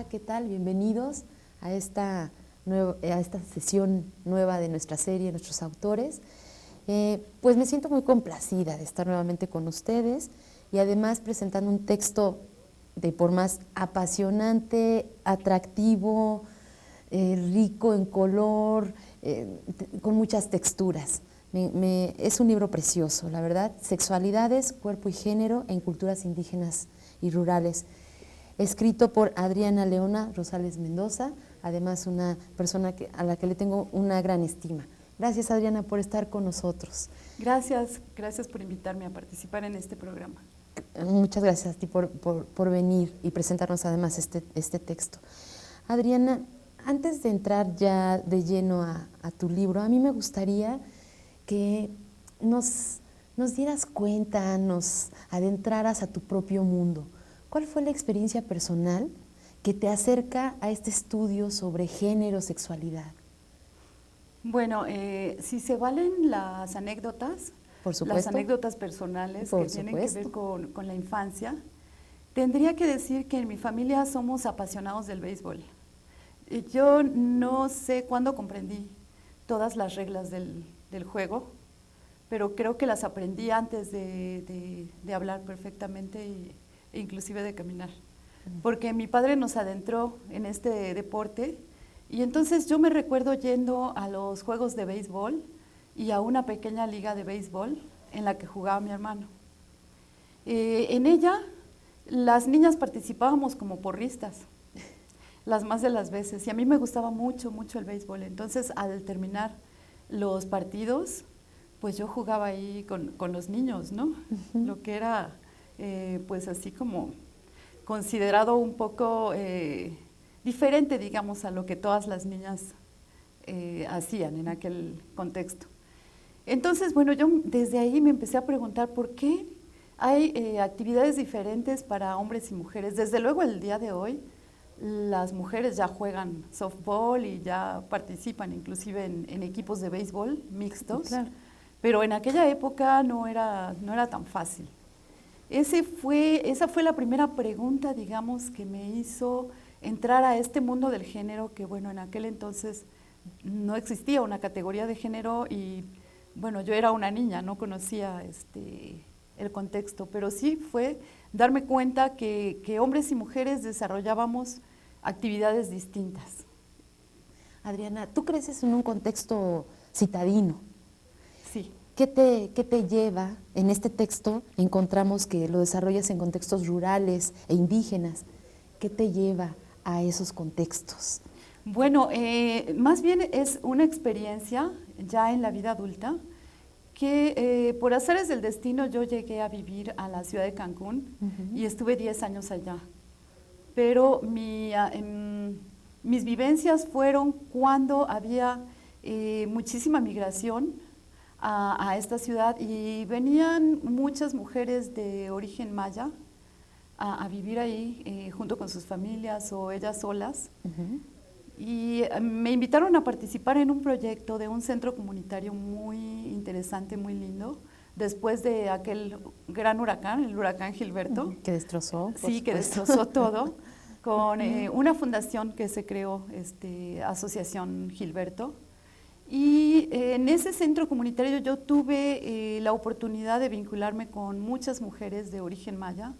¿Qué tal? Bienvenidos a esta sesión nueva de nuestra serie, nuestros autores. Pues me siento muy complacida de estar nuevamente con ustedes y además presentando un texto de por más apasionante, atractivo, rico en color, con muchas texturas. Es un libro precioso, la verdad. Sexualidades, cuerpo y género en culturas indígenas y rurales. Escrito por Adriana Leona Rosales Mendoza, además una persona a la que le tengo una gran estima. Gracias, Adriana, por estar con nosotros. Gracias por invitarme a participar en este programa. Muchas gracias a ti por venir y presentarnos además este texto. Adriana, antes de entrar ya de lleno a tu libro, a mí me gustaría que nos dieras cuenta, nos adentraras a tu propio mundo. ¿Cuál fue la experiencia personal que te acerca a este estudio sobre género, sexualidad? Bueno, si se valen las anécdotas, por supuesto, las anécdotas personales que tienen que ver con la infancia, tendría que decir que en mi familia somos apasionados del béisbol. Yo no sé cuándo comprendí todas las reglas del juego, pero creo que las aprendí antes de hablar perfectamente e inclusive de caminar, porque mi padre nos adentró en este deporte y entonces yo me recuerdo yendo a los juegos de béisbol y a una pequeña liga de béisbol en la que jugaba mi hermano. En ella las niñas participábamos como porristas, las más de las veces, y a mí me gustaba mucho el béisbol. Entonces al terminar los partidos, pues yo jugaba ahí con los niños, ¿no? Lo que era pues así como considerado un poco diferente, digamos, a lo que todas las niñas hacían en aquel contexto. Entonces, bueno, yo desde ahí me empecé a preguntar por qué hay actividades diferentes para hombres y mujeres. Desde luego, el día de hoy, las mujeres ya juegan softball y ya participan inclusive en equipos de béisbol mixtos, claro. Pero en aquella época no era tan fácil. Esa fue la primera pregunta, digamos, que me hizo entrar a este mundo del género, que bueno, en aquel entonces no existía una categoría de género y bueno, yo era una niña, no conocía el contexto, pero sí fue darme cuenta que hombres y mujeres desarrollábamos actividades distintas. Adriana, tú creces en un contexto citadino. Sí. ¿Qué te lleva? En este texto encontramos que lo desarrollas en contextos rurales e indígenas. ¿Qué te lleva a esos contextos? Bueno, más bien es una experiencia ya en la vida adulta que por azares del destino yo llegué a vivir a la ciudad de Cancún y estuve 10 años allá. Pero mis vivencias fueron cuando había muchísima migración a esta ciudad y venían muchas mujeres de origen maya a vivir ahí junto con sus familias o ellas solas. Y me invitaron a participar en un proyecto de un centro comunitario muy interesante, muy lindo, después de aquel gran huracán, el huracán Gilberto. Que destrozó. Sí, que destrozó todo, con una fundación que se creó, Asociación Gilberto. Y en ese centro comunitario yo tuve la oportunidad de vincularme con muchas mujeres de origen maya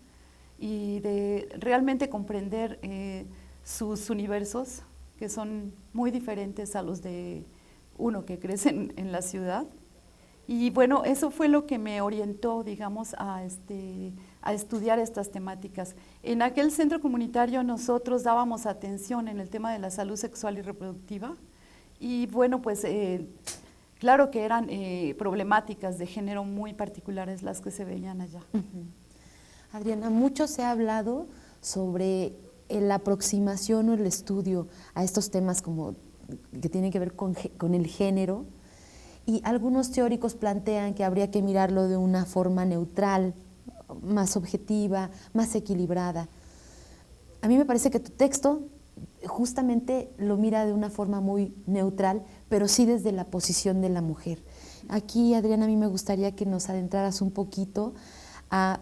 y de realmente comprender sus universos, que son muy diferentes a los de uno que crece en la ciudad. Y bueno, eso fue lo que me orientó, digamos, a estudiar estas temáticas. En aquel centro comunitario nosotros dábamos atención en el tema de la salud sexual y reproductiva. Y bueno, pues claro que eran problemáticas de género muy particulares las que se veían allá. Adriana, mucho se ha hablado sobre la aproximación o el estudio a estos temas como que tienen que ver con el género, y algunos teóricos plantean que habría que mirarlo de una forma neutral, más objetiva, más equilibrada. A mí me parece que tu texto justamente lo mira de una forma muy neutral, pero sí desde la posición de la mujer. Aquí, Adriana, a mí me gustaría que nos adentraras un poquito a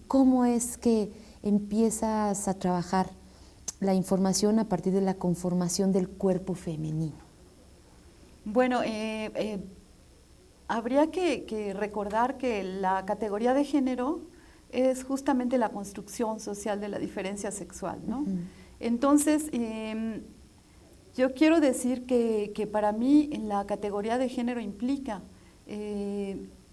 cómo es que empiezas a trabajar la información a partir de la conformación del cuerpo femenino. Bueno, habría que recordar que la categoría de género es justamente la construcción social de la diferencia sexual, ¿no? Entonces, yo quiero decir que para mí la categoría de género implica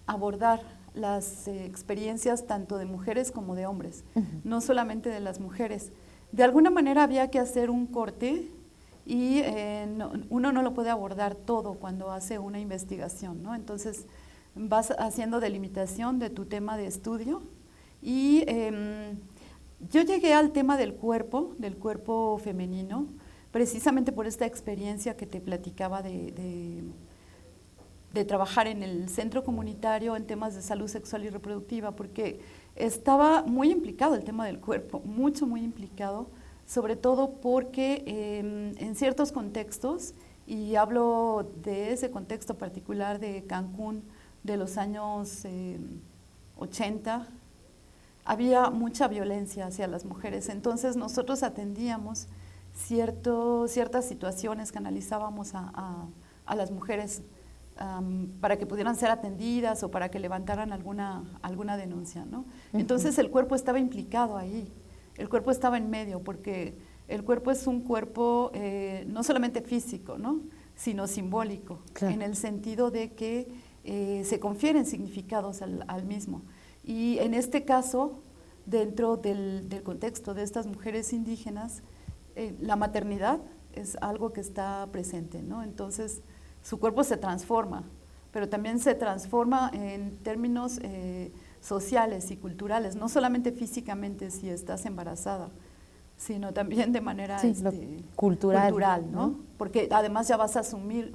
abordar las experiencias tanto de mujeres como de hombres, no solamente de las mujeres. De alguna manera había que hacer un corte y uno no lo puede abordar todo cuando hace una investigación, ¿no? Entonces vas haciendo delimitación de tu tema de estudio y yo llegué al tema del cuerpo femenino, precisamente por esta experiencia que te platicaba de trabajar en el centro comunitario en temas de salud sexual y reproductiva, porque estaba muy implicado el tema del cuerpo, muy implicado, sobre todo porque en ciertos contextos, y hablo de ese contexto particular de Cancún de los años 80, había mucha violencia hacia las mujeres. Entonces nosotros atendíamos ciertas situaciones, canalizábamos a las mujeres para que pudieran ser atendidas o para que levantaran alguna denuncia, ¿no? Entonces el cuerpo estaba implicado ahí, el cuerpo estaba en medio, porque el cuerpo es un cuerpo no solamente físico, ¿no?, sino simbólico, claro, en el sentido de que se confieren significados al mismo. Y en este caso, dentro del contexto de estas mujeres indígenas, la maternidad es algo que está presente, ¿no? Entonces, su cuerpo se transforma, pero también se transforma en términos sociales y culturales, no solamente físicamente si estás embarazada, sino también de manera cultural, ¿no? Porque además ya vas a asumir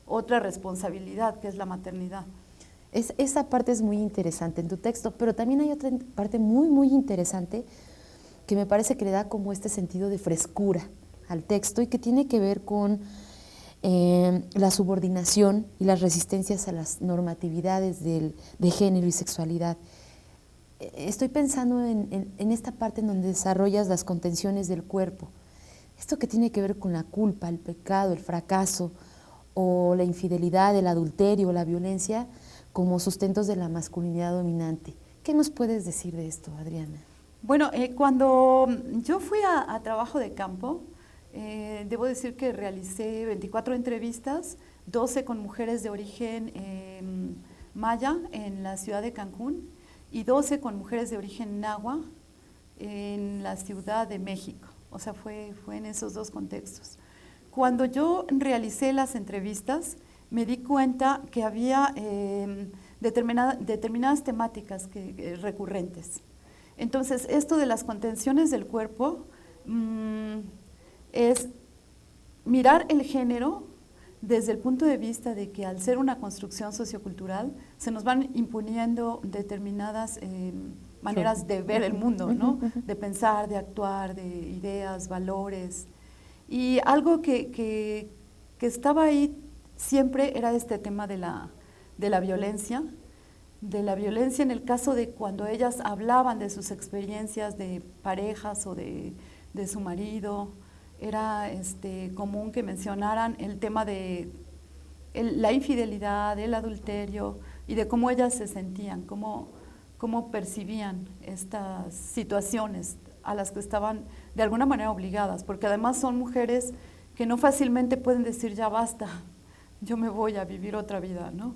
otra responsabilidad, que es la maternidad. Esa parte es muy interesante en tu texto, pero también hay otra parte muy interesante que me parece que le da como este sentido de frescura al texto y que tiene que ver con la subordinación y las resistencias a las normatividades de género y sexualidad. Estoy pensando en esta parte en donde desarrollas las contenciones del cuerpo, esto que tiene que ver con la culpa, el pecado, el fracaso o la infidelidad, el adulterio, la violencia como sustentos de la masculinidad dominante. ¿Qué nos puedes decir de esto, Adriana? Bueno, cuando yo fui a trabajo de campo, debo decir que realicé 24 entrevistas, 12 con mujeres de origen maya en la ciudad de Cancún y 12 con mujeres de origen náhuatl en la Ciudad de México. O sea, fue en esos dos contextos. Cuando yo realicé las entrevistas, me di cuenta que había determinadas temáticas recurrentes. Entonces, esto de las contenciones del cuerpo es mirar el género desde el punto de vista de que al ser una construcción sociocultural se nos van imponiendo determinadas maneras de ver el mundo, ¿no? De pensar, de actuar, de ideas, valores. Y algo que estaba ahí siempre era este tema de la violencia en el caso de cuando ellas hablaban de sus experiencias de parejas o de su marido. Era común que mencionaran el tema de la infidelidad, el adulterio y de cómo ellas se sentían, cómo percibían estas situaciones a las que estaban de alguna manera obligadas, porque además son mujeres que no fácilmente pueden decir ya basta, yo me voy a vivir otra vida, ¿no?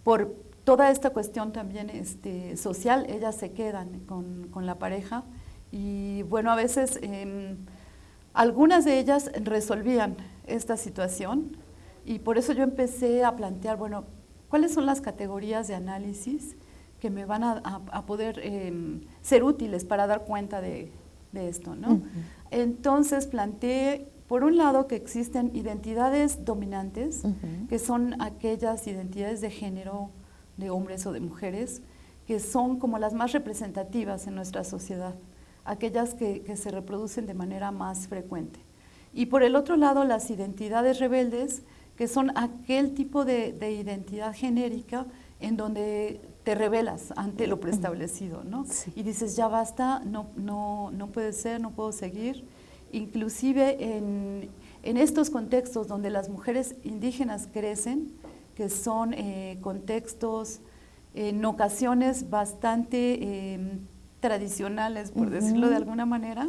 Por toda esta cuestión también social, ellas se quedan con la pareja. Y bueno, a veces algunas de ellas resolvían esta situación Y por eso yo empecé a plantear, bueno, ¿cuáles son las categorías de análisis que me van a poder ser útiles para dar cuenta de esto, ¿no? Entonces planteé, por un lado, que existen identidades dominantes, que son aquellas identidades de género de hombres o de mujeres, que son como las más representativas en nuestra sociedad, aquellas que se reproducen de manera más frecuente. Y por el otro lado, las identidades rebeldes, que son aquel tipo de identidad genérica en donde te rebelas ante lo preestablecido, ¿no? Sí. Y dices, ya basta, no puede ser, no puedo seguir. Inclusive en estos contextos donde las mujeres indígenas crecen, que son contextos en ocasiones bastante tradicionales, por decirlo de alguna manera,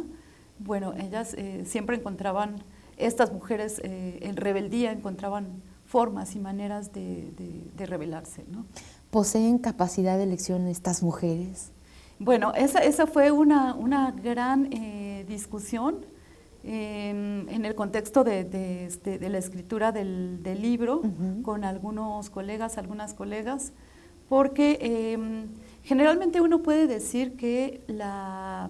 bueno, ellas siempre encontraban, estas mujeres en rebeldía encontraban formas y maneras de rebelarse, ¿no? ¿Poseen capacidad de elección estas mujeres? Bueno, esa fue una gran discusión en el contexto de la escritura del libro con algunos colegas, algunas colegas, porque generalmente uno puede decir que la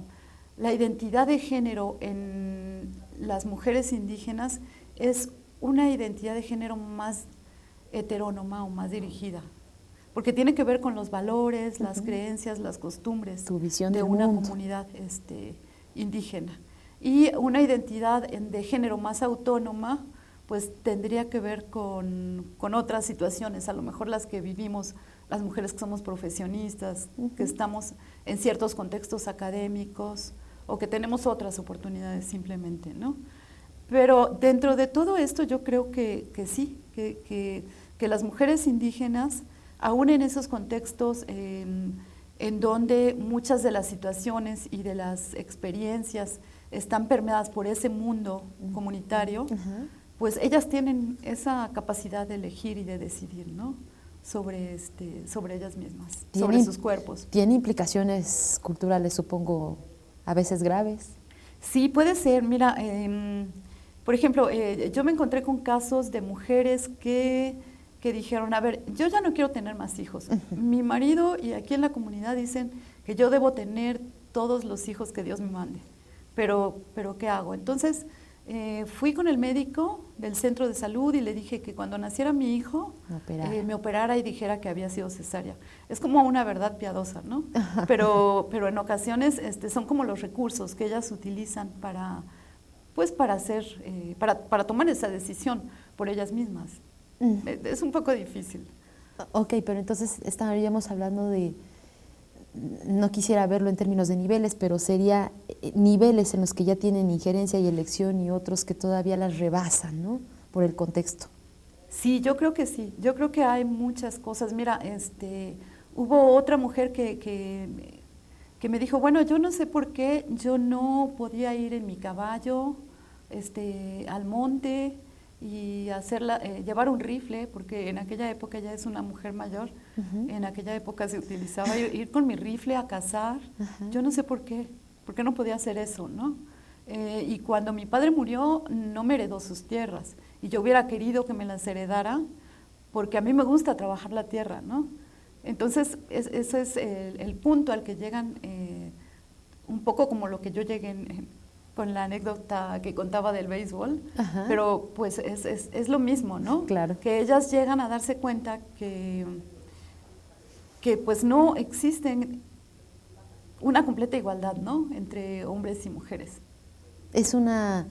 identidad de género en las mujeres indígenas es una identidad de género más heterónoma o más dirigida, porque tiene que ver con los valores, las creencias, las costumbres de una comunidad indígena. Y una identidad de género más autónoma, pues tendría que ver con otras situaciones, a lo mejor las que vivimos las mujeres que somos profesionistas, que estamos en ciertos contextos académicos o que tenemos otras oportunidades simplemente, ¿no? Pero dentro de todo esto yo creo que sí, que las mujeres indígenas, aún en esos contextos en donde muchas de las situaciones y de las experiencias están permeadas por ese mundo comunitario, pues ellas tienen esa capacidad de elegir y de decidir, ¿no? Sobre ellas mismas, sobre sus cuerpos. ¿Tiene implicaciones culturales, supongo, a veces graves? Sí, puede ser. Mira, por ejemplo, yo me encontré con casos de mujeres que dijeron, a ver, yo ya no quiero tener más hijos. Mi marido y aquí en la comunidad dicen que yo debo tener todos los hijos que Dios me mande. Pero ¿qué hago? Entonces, fui con el médico del centro de salud y le dije que cuando naciera mi hijo me operara y dijera que había sido cesárea. Es como una verdad piadosa, ¿no? Pero en ocasiones son como los recursos que ellas utilizan para tomar esa decisión por ellas mismas. Es un poco difícil. Ok, pero entonces estaríamos hablando de, no quisiera verlo en términos de niveles, pero sería niveles en los que ya tienen injerencia y elección y otros que todavía las rebasan, ¿no? Por el contexto. Sí, yo creo que sí. Yo creo que hay muchas cosas. Mira, hubo otra mujer que me dijo, bueno, yo no sé por qué yo no podía ir en mi caballo al monte y llevar un rifle, porque en aquella época ella es una mujer mayor, en aquella época se utilizaba ir con mi rifle a cazar. Yo no sé por qué no podía hacer eso, ¿no? Y cuando mi padre murió no me heredó sus tierras y yo hubiera querido que me las heredara porque a mí me gusta trabajar la tierra, ¿no? Entonces ese es el punto al que llegan, un poco como lo que yo llegué con la anécdota que contaba del béisbol, pero pues es lo mismo, ¿no? Claro. Que ellas llegan a darse cuenta que pues no existen una completa igualdad, ¿no? Entre hombres y mujeres. Es una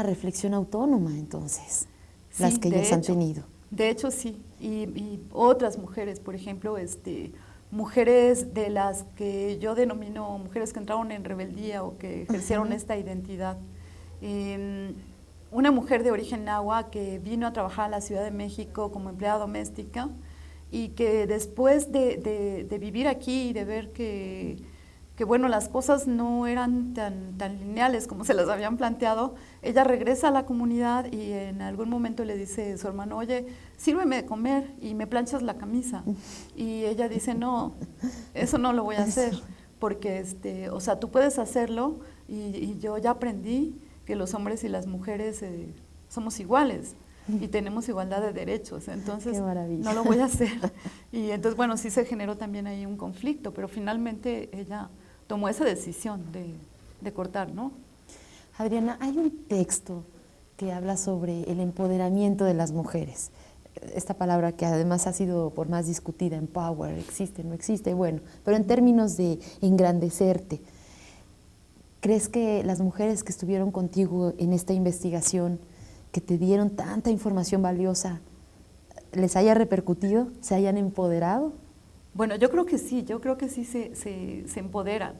reflexión autónoma, entonces, sí, las que ellas han tenido. De hecho, sí. Y otras mujeres, por ejemplo, mujeres de las que yo denomino mujeres que entraron en rebeldía o que ejercieron esta identidad. Una mujer de origen nahua que vino a trabajar a la Ciudad de México como empleada doméstica y que después de vivir aquí y de ver que bueno, las cosas no eran tan lineales como se las habían planteado, ella regresa a la comunidad y en algún momento le dice a su hermano, oye, sírveme de comer y me planchas la camisa. Y ella dice, no, eso no lo voy a hacer, porque, o sea, tú puedes hacerlo y yo ya aprendí que los hombres y las mujeres somos iguales. y tenemos igualdad de derechos, entonces no lo voy a hacer. Y entonces, bueno, sí se generó también ahí un conflicto, pero finalmente ella tomó esa decisión de cortar, ¿no? Adriana, hay un texto que habla sobre el empoderamiento de las mujeres. Esta palabra que además ha sido por más discutida, empower, existe, no existe, bueno, pero en términos de engrandecerte, ¿crees que las mujeres que estuvieron contigo en esta investigación, que te dieron tanta información valiosa, les haya repercutido, se hayan empoderado? Bueno, yo creo que sí se empoderan.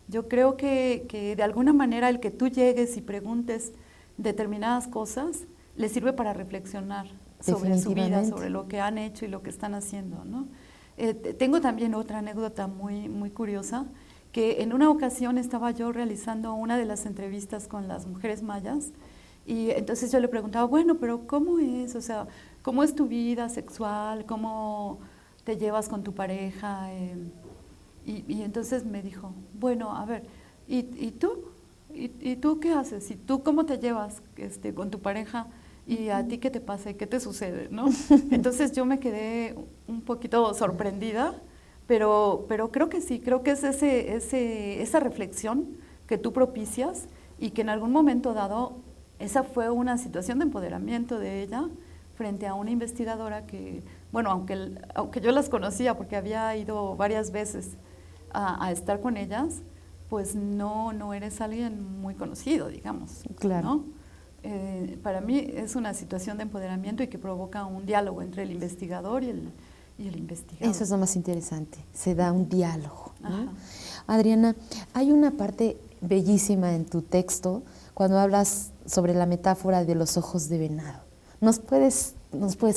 Yo creo que de alguna manera el que tú llegues y preguntes determinadas cosas les sirve para reflexionar sobre su vida, sobre lo que han hecho y lo que están haciendo, ¿no? Tengo también otra anécdota muy, muy curiosa, que en una ocasión estaba yo realizando una de las entrevistas con las mujeres mayas y entonces yo le preguntaba, bueno, pero ¿cómo es? O sea, ¿cómo es tu vida sexual? ¿Cómo te llevas con tu pareja? Y entonces me dijo, bueno, a ver, ¿y tú? ¿Y tú qué haces? ¿Y tú cómo te llevas con tu pareja? ¿Y a ti qué te pasa y qué te sucede? ¿No? Entonces yo me quedé un poquito sorprendida, pero creo que sí, creo que es esa reflexión que tú propicias y que en algún momento dado, esa fue una situación de empoderamiento de ella frente a una investigadora que, bueno, aunque yo las conocía porque había ido varias veces a estar con ellas, pues no eres alguien muy conocido, digamos. Claro. ¿No? Para mí es una situación de empoderamiento y que provoca un diálogo entre el investigador y el investigado. Eso es lo más interesante, se da un diálogo, ¿no? Adriana, hay una parte bellísima en tu texto cuando hablas sobre la metáfora de los ojos de venado. ¿Nos puedes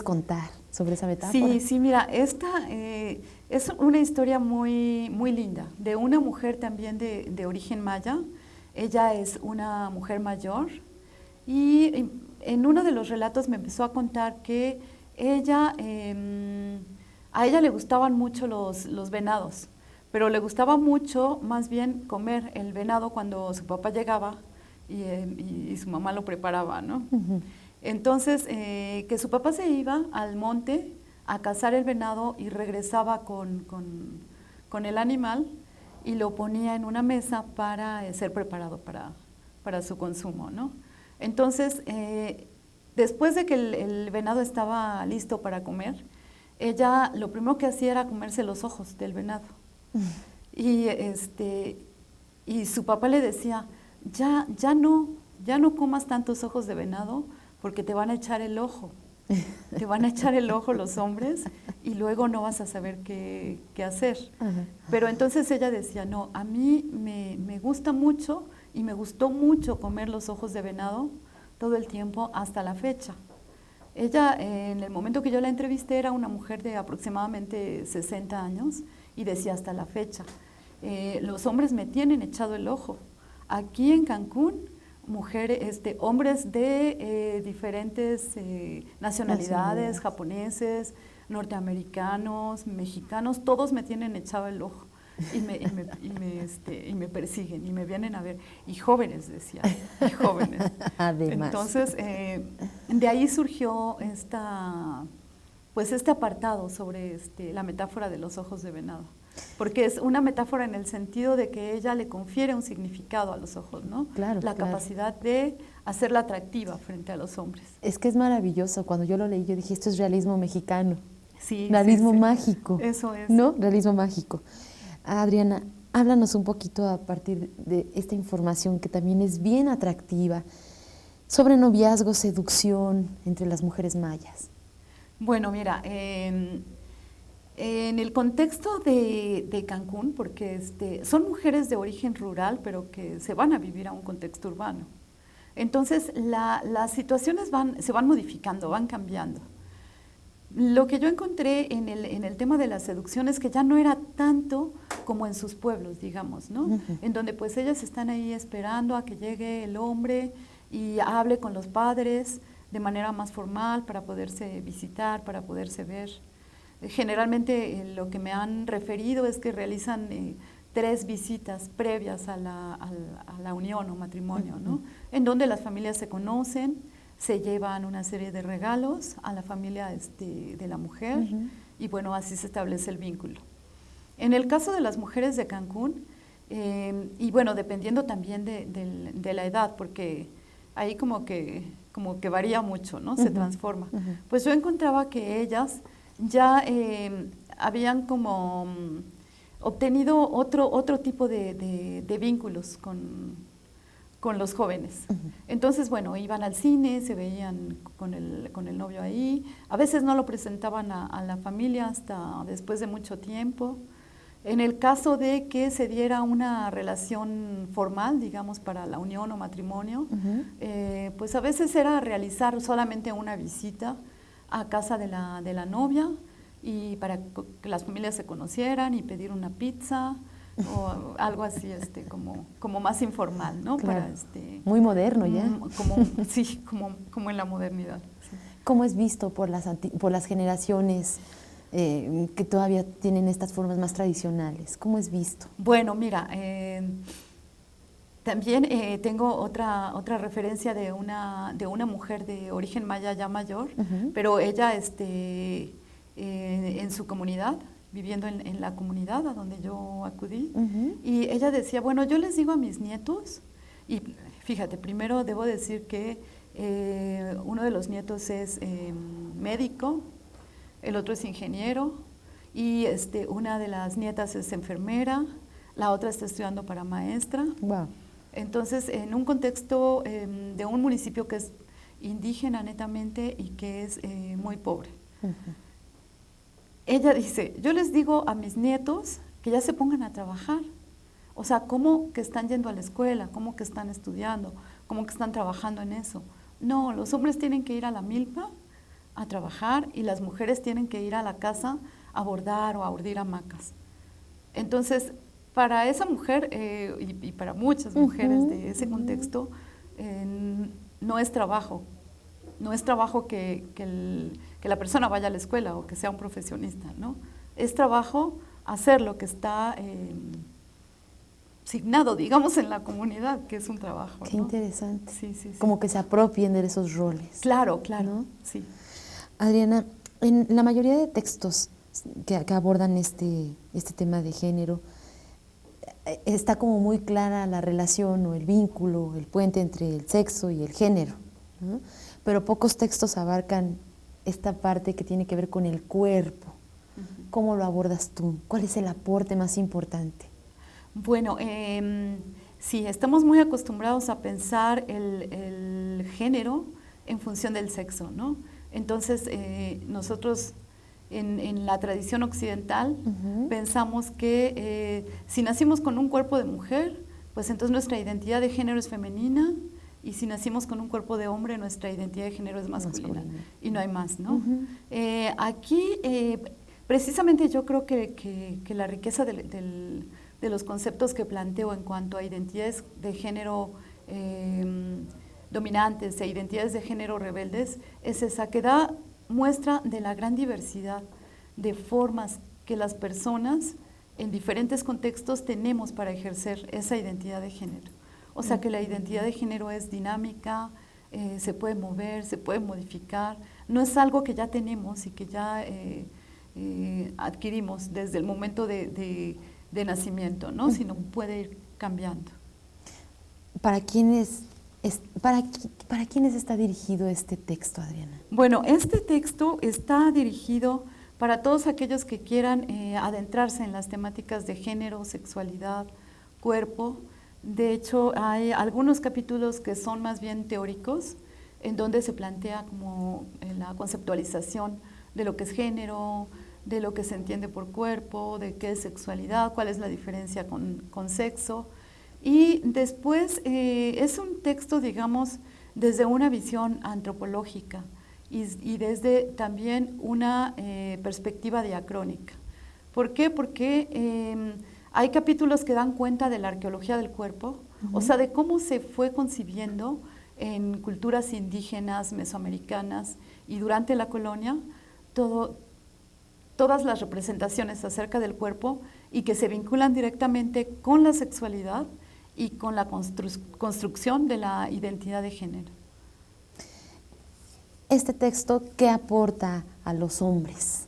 contar sobre esa metáfora? Sí, mira, esta es una historia muy, muy linda, de una mujer también de origen maya. Ella es una mujer mayor y en uno de los relatos me empezó a contar que a ella le gustaban mucho los venados, pero le gustaba mucho más bien comer el venado cuando su papá llegaba y su mamá lo preparaba, ¿no? Uh-huh. Entonces, que su papá se iba al monte a cazar el venado y regresaba con el animal y lo ponía en una mesa para ser preparado para su consumo, ¿no? Entonces, después de que el venado estaba listo para comer, ella lo primero que hacía era comerse los ojos del venado. Y su papá le decía, ya no comas tantos ojos de venado porque te van a echar el ojo. Te van a echar el ojo los hombres y luego no vas a saber qué hacer. Uh-huh. Pero entonces ella decía, no, a mí me gusta mucho y me gustó mucho comer los ojos de venado todo el tiempo hasta la fecha. Ella, en el momento que yo la entrevisté, era una mujer de aproximadamente 60 años y decía hasta la fecha, los hombres me tienen echado el ojo. Aquí en Cancún, hombres de diferentes nacionalidades, japoneses, norteamericanos, mexicanos, todos me tienen echado el ojo y me persiguen y me vienen a ver. Y jóvenes, decía, y jóvenes. Además. Entonces, de ahí surgió este apartado sobre la metáfora de los ojos de venado. Porque es una metáfora en el sentido de que ella le confiere un significado a los ojos, ¿no? Claro, la capacidad de hacerla atractiva frente a los hombres. Es que es maravilloso. Cuando yo lo leí, yo dije, esto es realismo mexicano. Sí. Realismo mágico. Eso es. ¿No? Realismo mágico. Adriana, háblanos un poquito a partir de esta información que también es bien atractiva sobre noviazgo, seducción entre las mujeres mayas. Bueno, mira, en el contexto de Cancún, porque son mujeres de origen rural, pero que se van a vivir a un contexto urbano. Entonces, las situaciones se van modificando, van cambiando. Lo que yo encontré en el tema de la seducción es que ya no era tanto como en sus pueblos, digamos, ¿no? Uh-huh. En donde pues ellas están ahí esperando a que llegue el hombre y hable con los padres de manera más formal para poderse visitar, para poderse ver. Generalmente lo que me han referido es que realizan 3 visitas previas a la unión o matrimonio, ¿no? En donde las familias se conocen, se llevan una serie de regalos a la familia de la mujer y bueno, así se establece el vínculo. En el caso de las mujeres de Cancún, y bueno, dependiendo también de la edad, porque ahí como que varía mucho, ¿no? Se transforma. Pues yo encontraba que ellas ya habían como obtenido otro tipo de vínculos con los jóvenes. Entonces, bueno, iban al cine, se veían con el novio ahí. A veces no lo presentaban a la familia hasta después de mucho tiempo. En el caso de que se diera una relación formal, digamos, para la unión o matrimonio, pues a veces era realizar solamente una visita a casa de la novia y para que las familias se conocieran y pedir una pizza o algo así, como más informal, ¿no? Claro. Para muy moderno ya. Sí, como en la modernidad. Sí. ¿Cómo es visto por las generaciones que todavía tienen estas formas más tradicionales? ¿Cómo es visto? Bueno, mira, también tengo otra referencia de una mujer de origen maya ya mayor, pero ella en su comunidad, viviendo en la comunidad a donde yo acudí, y ella decía, bueno, yo les digo a mis nietos, y fíjate, primero debo decir que uno de los nietos es médico, el otro es ingeniero, y una de las nietas es enfermera, la otra está estudiando para maestra. Wow. Entonces, en un contexto de un municipio que es indígena netamente y que es muy pobre. Ella dice, yo les digo a mis nietos que ya se pongan a trabajar. O sea, ¿cómo que están yendo a la escuela? ¿Cómo que están estudiando? ¿Cómo que están trabajando en eso? No, los hombres tienen que ir a la milpa a trabajar y las mujeres tienen que ir a la casa a bordar o a urdir hamacas. Entonces, para esa mujer y para muchas mujeres de ese contexto, no es trabajo. No es trabajo que la persona vaya a la escuela o que sea un profesionista, ¿no? Es trabajo hacer lo que está signado, digamos, en la comunidad, que es un trabajo. Qué interesante. Sí, sí, sí. Como que se apropien de esos roles. Claro, ¿no? Sí. Adriana, en la mayoría de textos que abordan este tema de género, está como muy clara la relación o el vínculo, el puente entre el sexo y el género, ¿no? Pero pocos textos abarcan esta parte que tiene que ver con el cuerpo. ¿Cómo lo abordas tú? ¿Cuál es el aporte más importante? Bueno, sí, estamos muy acostumbrados a pensar el género en función del sexo, ¿no? Entonces, nosotros en la tradición occidental pensamos que si nacimos con un cuerpo de mujer, pues entonces nuestra identidad de género es femenina, y si nacimos con un cuerpo de hombre, nuestra identidad de género es masculina. Y no hay más, ¿no? Aquí, precisamente yo creo que la riqueza de los conceptos que planteo en cuanto a identidades de género dominantes e identidades de género rebeldes es esa, que da muestra de la gran diversidad de formas que las personas en diferentes contextos tenemos para ejercer esa identidad de género. O sea, que la identidad de género es dinámica, se puede mover, se puede modificar, no es algo que ya tenemos y que ya adquirimos desde el momento de nacimiento, ¿no? Sino puede ir cambiando. ¿Para quiénes está dirigido este texto, Adriana? Bueno, este texto está dirigido para todos aquellos que quieran adentrarse en las temáticas de género, sexualidad, cuerpo. De hecho, hay algunos capítulos que son más bien teóricos, en donde se plantea como la conceptualización de lo que es género, de lo que se entiende por cuerpo, de qué es sexualidad, cuál es la diferencia con sexo. Y después es un texto, digamos, desde una visión antropológica y desde también una perspectiva diacrónica. ¿Por qué? Porque hay capítulos que dan cuenta de la arqueología del cuerpo, o sea, de cómo se fue concibiendo en culturas indígenas, mesoamericanas y durante la colonia, todas las representaciones acerca del cuerpo y que se vinculan directamente con la sexualidad y con la construcción de la identidad de género. este texto, ¿qué aporta a los hombres?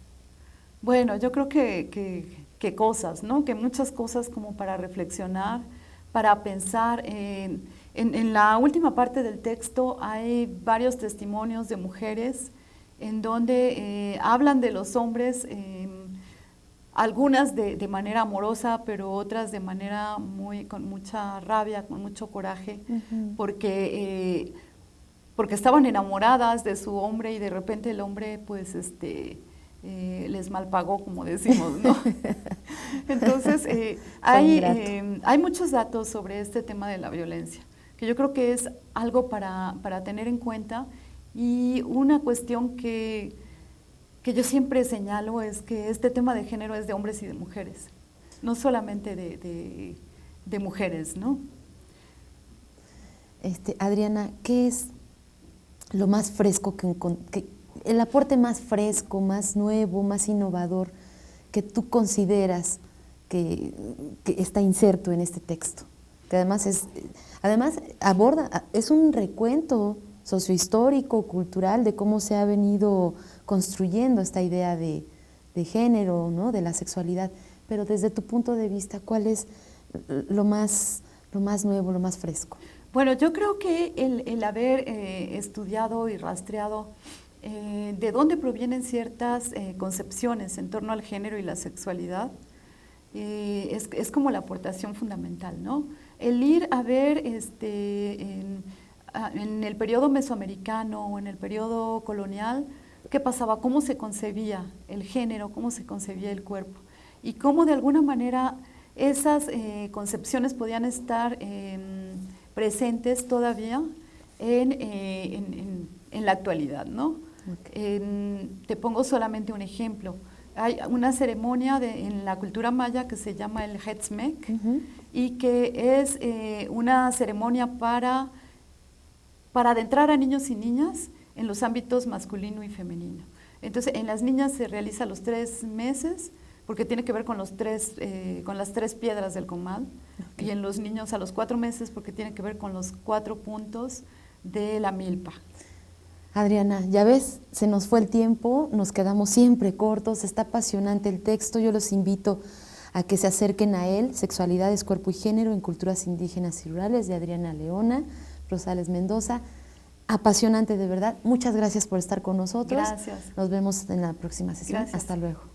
Bueno, yo creo que cosas, ¿no? Que muchas cosas como para reflexionar, para pensar. En la última parte del texto hay varios testimonios de mujeres en donde hablan de los hombres, algunas de manera amorosa, pero otras de manera con mucha rabia, con mucho coraje, porque estaban enamoradas de su hombre y de repente el hombre pues les malpagó, como decimos, ¿no? Entonces hay muchos datos sobre este tema de la violencia, que yo creo que es algo para tener en cuenta, y una cuestión que yo siempre señalo es que este tema de género es de hombres y de mujeres, no solamente de mujeres, ¿no? Adriana, ¿qué es lo más fresco, el aporte más fresco, más nuevo, más innovador que tú consideras que está inserto en este texto? Que además es un recuento sociohistórico, cultural, de cómo se ha venido construyendo esta idea de género, ¿no? De la sexualidad. Pero desde tu punto de vista, ¿cuál es lo más nuevo, lo más fresco? Bueno, yo creo que el haber estudiado y rastreado de dónde provienen ciertas concepciones en torno al género y la sexualidad es como la aportación fundamental, ¿no? El ir a ver en el periodo mesoamericano o en el periodo colonial, qué pasaba, cómo se concebía el género, cómo se concebía el cuerpo, y cómo de alguna manera esas concepciones podían estar presentes todavía en la actualidad, ¿no? Okay. Te pongo solamente un ejemplo. Hay una ceremonia en la cultura maya que se llama el Hetzmek, y que es una ceremonia para adentrar a niños y niñas en los ámbitos masculino y femenino. Entonces, en las niñas se realiza a los 3 meses, porque tiene que ver con las 3 piedras del comal, okay. Y en los niños a los 4 meses, porque tiene que ver con los 4 puntos de la milpa. Adriana, ya ves, se nos fue el tiempo, nos quedamos siempre cortos, está apasionante el texto, yo los invito a que se acerquen a él, Sexualidades, Cuerpo y Género en Culturas Indígenas y Rurales, de Adriana Leona Rosales Mendoza. Apasionante, de verdad. Muchas gracias por estar con nosotros. Gracias. Nos vemos en la próxima sesión. Gracias. Hasta luego.